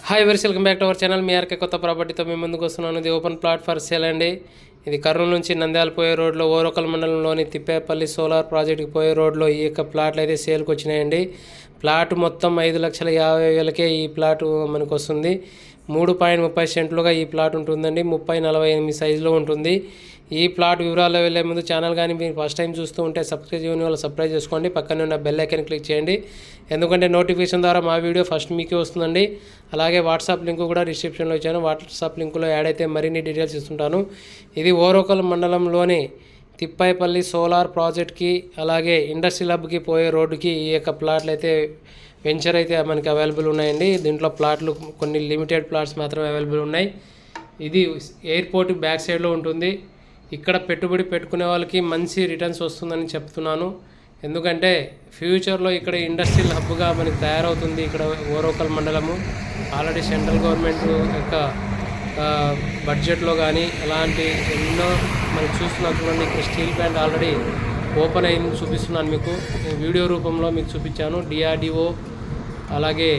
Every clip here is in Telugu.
Hi welcome back to our channel. మీ ఆర్కే కొత్త ప్రాపర్టీతో మేము ముందుకు వస్తున్నాను. ఇది ఓపెన్ ప్లాట్ ఫర్ సేల్ అండి. ఇది కర్నూలు నుంచి నంద్యాల పోయే రోడ్లో ఓరోకల్ మండలంలోని తిప్పేపల్లి సోలార్ ప్రాజెక్టుకి పోయే రోడ్లో ఈ యొక్క ప్లాట్లు అయితే సేల్కి వచ్చినాయండి. ప్లాట్ మొత్తం 5,50,000కే ఈ ప్లాట్ మనకు వస్తుంది. 3.30 సెంట్లుగా ఈ ప్లాట్ ఉంటుందండి. 30-48 సైజులో ఉంటుంది. ఈ ప్లాట్ వివరాల్లో వెళ్ళే ముందు ఛానల్ కానీ మీరు ఫస్ట్ టైం చూస్తూ ఉంటే సబ్స్క్రైబ్ చేయని వాళ్ళు సబ్స్క్రైబ్ చేసుకోండి. పక్కనే ఉన్న బెల్ ఐకాన్ క్లిక్ చేయండి. ఎందుకంటే నోటిఫికేషన్ ద్వారా మా వీడియో ఫస్ట్ మీకే వస్తుందండి. అలాగే వాట్సాప్ లింక్ కూడా డిస్క్రిప్షన్లో ఇచ్చాను. వాట్సాప్ లింకులో యాడ్ అయితే మరిన్ని డీటెయిల్స్ ఇస్తుంటాను. ఇది ఓరోకల్ మండలంలోని తిప్పాయిపల్లి సోలార్ ప్రాజెక్ట్కి అలాగే ఇండస్ట్రియల్ హబ్కి పోయే రోడ్డుకి ఈ యొక్క ప్లాట్లు అయితే వెంచర్ అయితే మనకి అవైలబుల్ ఉన్నాయండి. దీంట్లో ప్లాట్లు కొన్ని లిమిటెడ్ ప్లాట్స్ మాత్రమే అవైలబుల్ ఉన్నాయి. ఇది ఎయిర్పోర్ట్ బ్యాక్ సైడ్లో ఉంటుంది. ఇక్కడ పెట్టుబడి పెట్టుకునే వాళ్ళకి మంచి రిటర్న్స్ వస్తుందని చెప్తున్నాను. ఎందుకంటే ఫ్యూచర్లో ఇక్కడ ఇండస్ట్రియల్ హబ్గా మనకి తయారవుతుంది. ఇక్కడ ఓరోకల్ మండలము ఆల్రెడీ సెంట్రల్ గవర్నమెంట్ యొక్క బడ్జెట్లో కానీ అలాంటి ఎన్నో మనం చూస్తున్నాం. చూడండి, ఇక్కడ స్టీల్ ప్లాంట్ ఆల్రెడీ ఓపెన్ అయింది చూపిస్తున్నాను మీకు. వీడియో రూపంలో మీకు చూపించాను. డిఆర్డిఓ అలాగే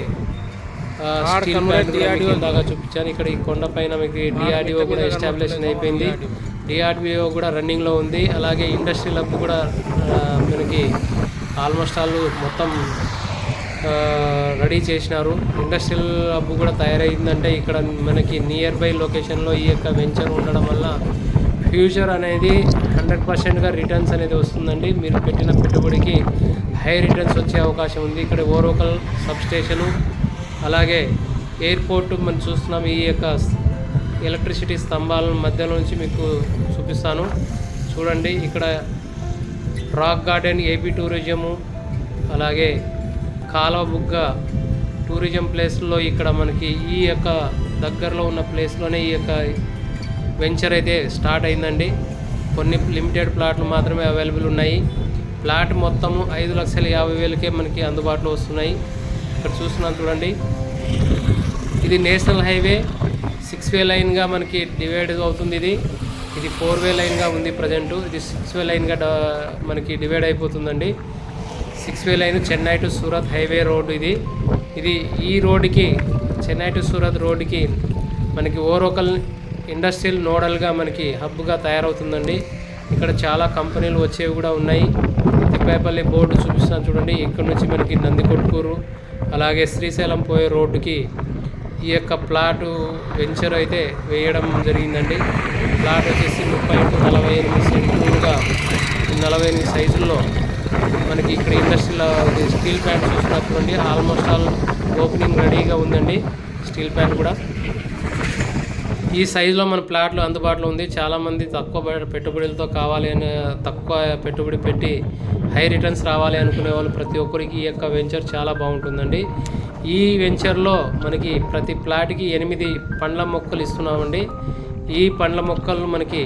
స్టీల్ ప్లాంట్ దాకా చూపించాను. ఇక్కడ ఈ కొండపైన మీకు డిఆర్డిఓ కూడా ఎస్టాబ్లిషన్ అయిపోయింది. డిఆర్డిఓ కూడా రన్నింగ్లో ఉంది. అలాగే ఇండస్ట్రియల్ హబ్ కూడా మనకి ఆల్మోస్ట్ ఆల్ మొత్తం రెడీ చేసినారు. ఇండస్ట్రియల్ హబ్ కూడా తయారైందంటే ఇక్కడ మనకి నియర్ బై లొకేషన్లో ఈ యొక్క వెంచర్ ఉండడం వల్ల ఫ్యూచర్ అనేది 100%గా రిటర్న్స్ అనేది వస్తుందండి. మీరు పెట్టిన పెట్టుబడికి హై రిటర్న్స్ వచ్చే అవకాశం ఉంది. ఇక్కడ ఓరోకల్ సబ్స్టేషను అలాగే ఎయిర్పోర్ట్ మనం చూస్తున్నాం. ఈ యొక్క ఎలక్ట్రిసిటీ స్తంభాల మధ్యలో నుంచి మీకు చూపిస్తాను. చూడండి, ఇక్కడ రాక్ గార్డెన్ ఏపీ టూరిజము అలాగే కాలువ బుగ్గ టూరిజం ప్లేస్లో ఇక్కడ మనకి ఈ యొక్క దగ్గరలో ఉన్న ప్లేస్లోనే ఈ యొక్క వెంచర్ అయితే స్టార్ట్ అయిందండి. కొన్ని లిమిటెడ్ ప్లాట్లు మాత్రమే అవైలబుల్ ఉన్నాయి. ప్లాట్ మొత్తము 5,50,000కే మనకి అందుబాటులో వస్తున్నాయి. ఇక్కడ చూస్తున్నాను చూడండి, ఇది నేషనల్ హైవే 6-వే లైన్గా మనకి డివైడ్ అవుతుంది. ఇది 4-వే లైన్గా ఉంది ప్రజెంటు. ఇది 6-వే లైన్గా మనకి డివైడ్ అయిపోతుందండి. 6-వే line Chennai to Surat highway road ఇది ఈ రోడ్డుకి చెన్నై టు సూరత్ రోడ్డుకి మనకి ఓరోకల్ ఇండస్ట్రియల్ నోడల్గా మనకి హబ్గా తయారవుతుందండి. ఇక్కడ చాలా కంపెనీలు వచ్చేవి కూడా ఉన్నాయి. తిప్పాయిపల్లి బోర్డు చూపిస్తున్నాను చూడండి. ఇక్కడ నుంచి మనకి నందికొట్కూరు అలాగే శ్రీశైలం పోయే రోడ్డుకి ఈ యొక్క ప్లాటు వెంచర్ అయితే వేయడం జరిగిందండి. ప్లాట్ వచ్చేసి 30-48 సెంట్లుగా 48 సైజుల్లో మనకి ఇక్కడ ఇండస్ట్రియల్ స్టీల్ ప్లాంట్ చూసినప్పుడు ఆల్మోస్ట్ ఆల్ ఓపెనింగ్ రెడీగా ఉందండి. స్టీల్ ప్లాంట్ కూడా ఈ సైజులో మన ప్లాట్లు అందుబాటులో ఉంది. చాలామంది తక్కువ పెట్టుబడులతో కావాలి అని తక్కువ పెట్టుబడి పెట్టి హై రిటర్న్స్ రావాలి అనుకునే వాళ్ళు ప్రతి ఒక్కరికి ఈ యొక్క వెంచర్ చాలా బాగుంటుందండి. ఈ వెంచర్లో మనకి ప్రతి ప్లాట్కి 8 పండ్ల మొక్కలు ఇస్తున్నామండి. ఈ పండ్ల మొక్కలు మనకి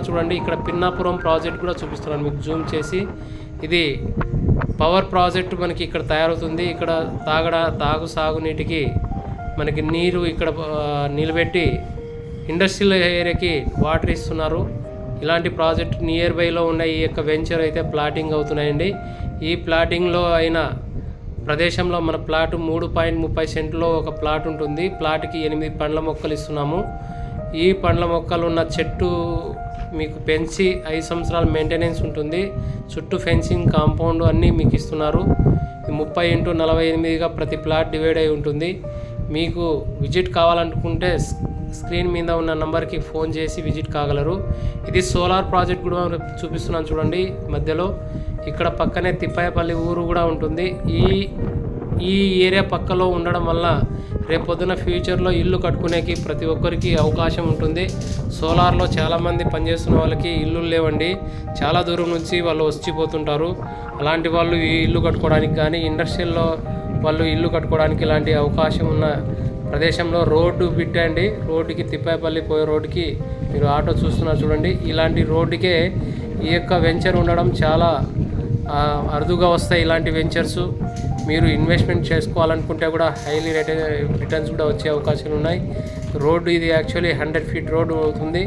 చూడండి. ఇక్కడ పిన్నాపురం ప్రాజెక్ట్ కూడా చూపిస్తున్నాను మీకు జూమ్ చేసి. ఇది పవర్ ప్రాజెక్ట్ మనకి ఇక్కడ తయారవుతుంది. ఇక్కడ సాగునీటికి మనకి నీరు ఇక్కడ నిలబెట్టి ఇండస్ట్రియల్ ఏరియాకి వాటర్ ఇస్తున్నారు. ఇలాంటి ప్రాజెక్ట్ నియర్ బైలో ఉన్న ఈ యొక్క వెంచర్ అయితే ప్లాటింగ్ అవుతున్నాయండి. ఈ ప్లాటింగ్లో అయిన ప్రదేశంలో మన ప్లాట్ 3.30 సెంట్లో ఒక ప్లాట్ ఉంటుంది. ప్లాట్కి 8 పండ్ల మొక్కలు ఇస్తున్నాము. ఈ పండ్ల మొక్కలు ఉన్న చెట్టు మీకు పెంచి 5 సంవత్సరాల మెయింటెనెన్స్ ఉంటుంది. చుట్టూ ఫెన్సింగ్ కాంపౌండ్ అన్నీ మీకు ఇస్తున్నారు. 30x48గా ప్రతి ప్లాట్ డివైడ్ అయి ఉంటుంది. మీకు విజిట్ కావాలనుకుంటే స్క్రీన్ మీద ఉన్న నంబర్కి ఫోన్ చేసి విజిట్ కాగలరు. ఇది సోలార్ ప్రాజెక్ట్ కూడా చూపిస్తున్నాను చూడండి మధ్యలో. ఇక్కడ పక్కనే తిప్పాయిపల్లి ఊరు కూడా ఉంటుంది. ఈ ఏరియా పక్కలో ఉండడం వల్ల రేపొద్దున ఫ్యూచర్లో ఇల్లు కట్టుకునేకి ప్రతి ఒక్కరికి అవకాశం ఉంటుంది. సోలార్లో చాలామంది పనిచేస్తున్న వాళ్ళకి ఇల్లు లేవండి. చాలా దూరం నుంచి వాళ్ళు వచ్చిపోతుంటారు. అలాంటి వాళ్ళు ఈ ఇల్లు కట్టుకోవడానికి కానీ ఇండస్ట్రియల్లో వాళ్ళు ఇల్లు కట్టుకోవడానికి ఇలాంటి అవకాశం ఉన్న ప్రదేశంలో రోడ్డు బిట్టండి. రోడ్డుకి తిప్పాయిపల్లి పోయే రోడ్డుకి మీరు ఆటో చూస్తున్నారు చూడండి. ఇలాంటి రోడ్డుకే ఈ యొక్క వెంచర్ ఉండడం చాలా అరుదుగా వస్తాయి. ఇలాంటి వెంచర్స్ మీరు ఇన్వెస్ట్మెంట్ చేసుకోవాలనుకుంటే కూడా హైలీ రిటర్న్స్ కూడా వచ్చే అవకాశాలు ఉన్నాయి. రోడ్డు ఇది యాక్చువల్లీ 100 ఫీట్ రోడ్డు అవుతుంది.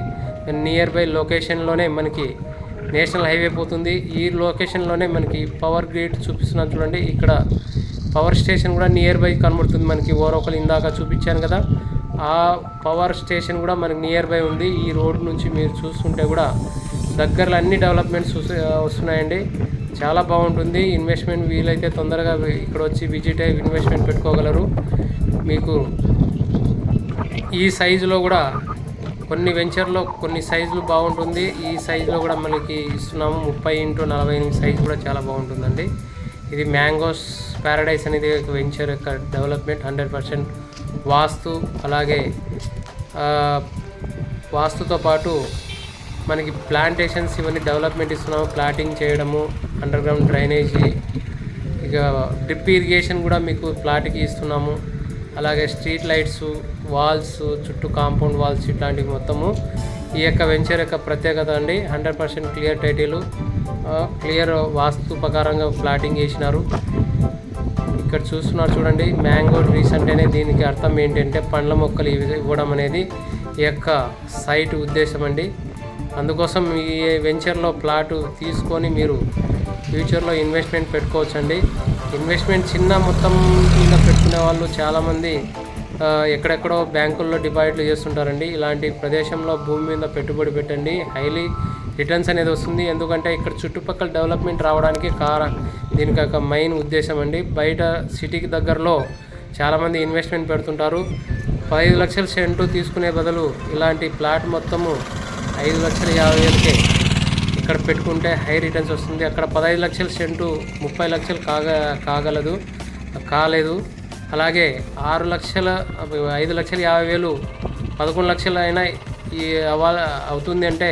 నియర్ బై లొకేషన్లోనే మనకి నేషనల్ హైవే పోతుంది. ఈ లొకేషన్లోనే మనకి పవర్ గ్రిడ్ చూపిస్తున్నాను చూడండి. ఇక్కడ పవర్ స్టేషన్ కూడా నియర్ బై కనబడుతుంది మనకి. ఓరొకలు ఇందాక చూపించాను కదా, ఆ పవర్ స్టేషన్ కూడా మనకి నియర్ బై ఉంది. ఈ రోడ్ నుంచి మీరు చూస్తుంటే కూడా దగ్గరలో అన్ని డెవలప్మెంట్స్ వస్తున్నాయండి. చాలా బాగుంటుంది. ఇన్వెస్ట్మెంట్ వీలైతే తొందరగా ఇక్కడ వచ్చి విజిట్ అయ్యి ఇన్వెస్ట్మెంట్ పెట్టుకోగలరు. మీకు ఈ సైజులో కూడా కొన్ని వెంచర్లో కొన్ని సైజులు బాగుంటుంది. ఈ సైజులో కూడా మనకి ఇస్తున్నాము. 30x48 సైజు కూడా చాలా బాగుంటుందండి. ఇది మ్యాంగోస్ ప్యారడైస్ అనేది ఒక వెంచర్ యొక్క డెవలప్మెంట్. 100% వాస్తు, అలాగే వాస్తుతో పాటు మనకి ప్లాంటేషన్స్ ఇవన్నీ డెవలప్మెంట్ ఇస్తున్నాము. ప్లాటింగ్ చేయడము, అండర్ గ్రౌండ్ డ్రైనేజీ, ఇక డ్రిప్ ఇరిగేషన్ కూడా మీకు ప్లాట్కి ఇస్తున్నాము. అలాగే స్ట్రీట్ లైట్స్, వాల్స్, చుట్టూ కాంపౌండ్ వాల్స్, ఇట్లాంటివి మొత్తము ఈ యొక్క వెంచర్ యొక్క ప్రత్యేకత అండి. 100% క్లియర్ టైటిల్, క్లియర్ వాస్తు ప్రకారంగా ప్లాటింగ్ చేసినారు. ఇక్కడ చూస్తున్నారు చూడండి, మ్యాంగో ట్రీస్ అంటేనే దీనికి అర్థం ఏంటంటే పండ్ల మొక్కలు ఇవ్వడం అనేది ఈ యొక్క సైట్ ఉద్దేశం అండి. అందుకోసం ఈ వెంచర్లో ప్లాటు తీసుకొని మీరు ఫ్యూచర్లో ఇన్వెస్ట్మెంట్ పెట్టుకోవచ్చండి. ఇన్వెస్ట్మెంట్ చిన్న మొత్తం మీద పెట్టుకునే వాళ్ళు చాలామంది ఎక్కడెక్కడో బ్యాంకుల్లో డిపాజిట్లు చేస్తుంటారండి. ఇలాంటి ప్రదేశంలో భూమి మీద పెట్టుబడి పెట్టండి, హైలీ రిటర్న్స్ అనేది వస్తుంది. ఎందుకంటే ఇక్కడ చుట్టుపక్కల డెవలప్మెంట్ రావడానికి దీనికి ఒక మెయిన్ ఉద్దేశం అండి. బయట సిటీకి దగ్గరలో చాలామంది ఇన్వెస్ట్మెంట్ పెడుతుంటారు. 15 లక్షల సెంటు తీసుకునే బదులు ఇలాంటి ప్లాట్ మొత్తము 5,50,000కే ఇక్కడ పెట్టుకుంటే హై రిటర్న్స్ వస్తుంది. అక్కడ 15 లక్షల సెంటు 30 లక్షలు కాలేదు. అలాగే 5,50,000 11 లక్షలు అయినా అవుతుంది అంటే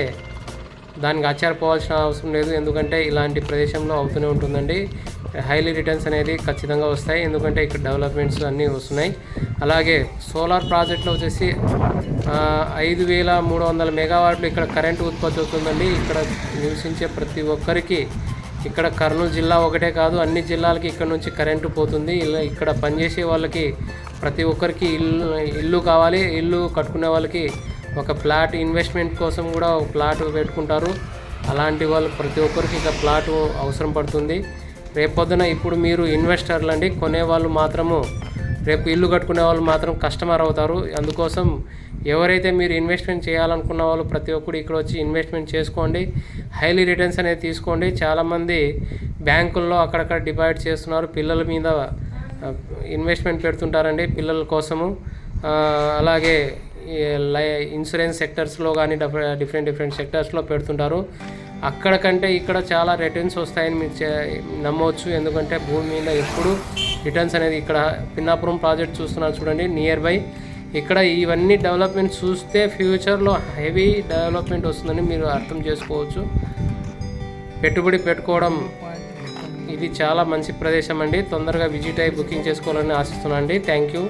దానికి ఆశ్చర్యపోవాల్సిన అవసరం లేదు. ఎందుకంటే ఇలాంటి ప్రదేశంలో అవుతూనే ఉంటుందండి. హైలీ రిటర్న్స్ అనేది ఖచ్చితంగా వస్తాయి. ఎందుకంటే ఇక్కడ డెవలప్మెంట్స్ అన్నీ వస్తున్నాయి. అలాగే సోలార్ ప్రాజెక్ట్లో వచ్చేసి 5,300 మెగావాట్లు ఇక్కడ కరెంటు ఉత్పత్తి అవుతుందండి. ఇక్కడ నివసించే ప్రతి ఒక్కరికి, ఇక్కడ కర్నూలు జిల్లా ఒకటే కాదు అన్ని జిల్లాలకి ఇక్కడ నుంచి కరెంటు పోతుంది. ఇక్కడ పనిచేసే వాళ్ళకి ప్రతి ఒక్కరికి ఇల్లు కావాలి. ఇల్లు కట్టుకునే వాళ్ళకి ఒక ప్లాట్ ఇన్వెస్ట్మెంట్ కోసం కూడా ఒక ప్లాట్ పెట్టుకుంటారు. అలాంటి వాళ్ళు ప్రతి ఒక్కరికి ఇక ప్లాట్ అవసరం పడుతుంది. రేపొద్దున ఇప్పుడు మీరు ఇన్వెస్టర్లు అండి, కొనేవాళ్ళు మాత్రము రేపు ఇల్లు కట్టుకునే వాళ్ళు మాత్రం కస్టమర్ అవుతారు. అందుకోసం ఎవరైతే మీరు ఇన్వెస్ట్మెంట్ చేయాలనుకున్న వాళ్ళు ప్రతి ఒక్కరు ఇక్కడ వచ్చి ఇన్వెస్ట్మెంట్ చేసుకోండి, హైలీ రిటర్న్స్ అనేది తీసుకోండి. చాలామంది బ్యాంకుల్లో అక్కడక్కడ డిపాజిట్ చేస్తున్నారు, పిల్లల మీద ఇన్వెస్ట్మెంట్ పెడుతుంటారండి పిల్లల కోసము. అలాగే ఇన్సూరెన్స్ సెక్టర్స్లో కానీ డిఫరెంట్ సెక్టర్స్లో పెడుతుంటారు. అక్కడ కంటే ఇక్కడ చాలా రిటర్న్స్ వస్తాయని మీరు నమ్మవచ్చు. ఎందుకంటే భూమి మీద ఎప్పుడు రిటర్న్స్ అనేది ఇక్కడ పిన్నాపురం ప్రాజెక్ట్ చూస్తున్నారు చూడండి నియర్ బై. ఇక్కడ ఇవన్నీ డెవలప్మెంట్ చూస్తే ఫ్యూచర్లో హెవీ డెవలప్మెంట్ వస్తుందని మీరు అర్థం చేసుకోవచ్చు. పెట్టుబడి పెట్టుకోవడం ఇది చాలా మంచి ప్రదేశం అండి. తొందరగా విజిట్ అయ్యి బుకింగ్ చేసుకోవాలని ఆశిస్తున్నాను అండి. Thank you.